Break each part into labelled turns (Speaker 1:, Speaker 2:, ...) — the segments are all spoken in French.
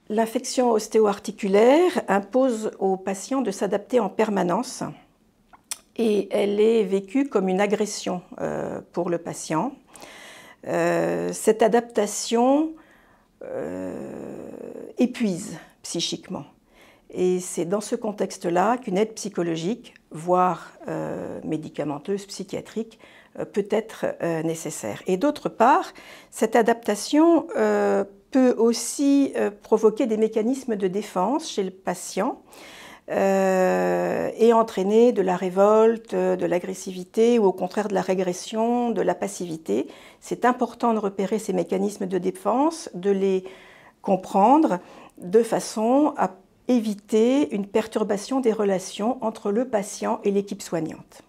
Speaker 1: L'infection ostéo-articulaire impose aux patients de s'adapter en permanence et elle est vécue comme une agression pour le patient. Cette adaptation épuise psychiquement. Et c'est dans ce contexte-là qu'une aide psychologique, voire médicamenteuse, psychiatrique, peut être nécessaire. Et d'autre part, cette adaptation peut aussi provoquer des mécanismes de défense chez le patient et entraîner de la révolte, de l'agressivité ou au contraire de la régression, de la passivité. C'est important de repérer ces mécanismes de défense, de les comprendre de façon à éviter une perturbation des relations entre le patient et l'équipe soignante.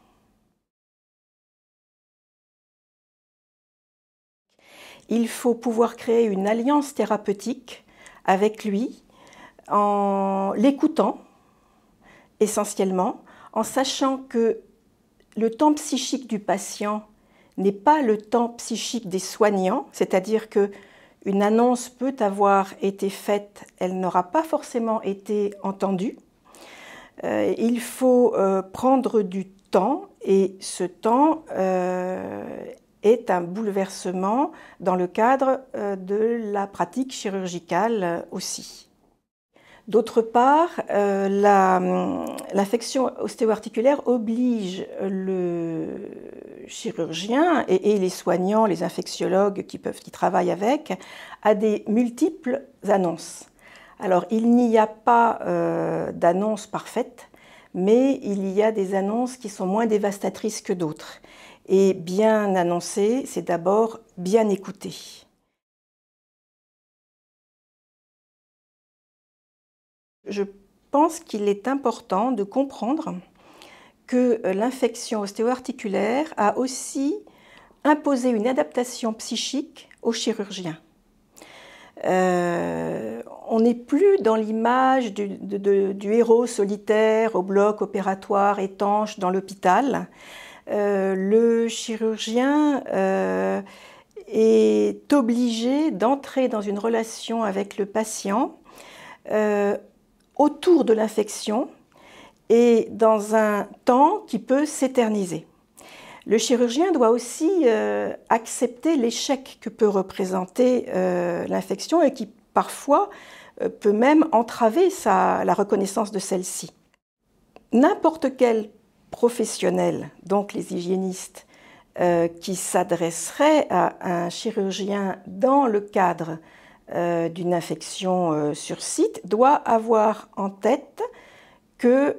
Speaker 1: Il faut pouvoir créer une alliance thérapeutique avec lui en l'écoutant essentiellement, en sachant que le temps psychique du patient n'est pas le temps psychique des soignants, c'est-à-dire qu'une annonce peut avoir été faite, elle n'aura pas forcément été entendue. Il faut prendre du temps et ce temps est un bouleversement dans le cadre de la pratique chirurgicale aussi. D'autre part, l'infection ostéo-articulaire oblige le chirurgien et les soignants, les infectiologues qui travaillent avec, à des multiples annonces. Alors, il n'y a pas d'annonce parfaite, mais il y a des annonces qui sont moins dévastatrices que d'autres. Et bien annoncer, c'est d'abord bien écouter. Je pense qu'il est important de comprendre que l'infection ostéo-articulaire a aussi imposé une adaptation psychique aux chirurgiens. On n'est plus dans l'image du héros solitaire au bloc opératoire étanche dans l'hôpital. Le chirurgien est obligé d'entrer dans une relation avec le patient autour de l'infection et dans un temps qui peut s'éterniser. Le chirurgien doit aussi accepter l'échec que peut représenter l'infection et qui parfois peut même entraver la reconnaissance de celle-ci. N'importe quel professionnel, donc les hygiénistes, qui s'adresserait à un chirurgien dans le cadre d'une infection sur site doit avoir en tête que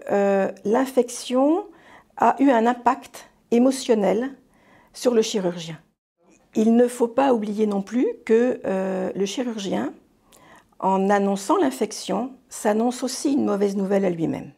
Speaker 1: l'infection a eu un impact émotionnel sur le chirurgien. Il ne faut pas oublier non plus que le chirurgien, en annonçant l'infection, s'annonce aussi une mauvaise nouvelle à lui-même.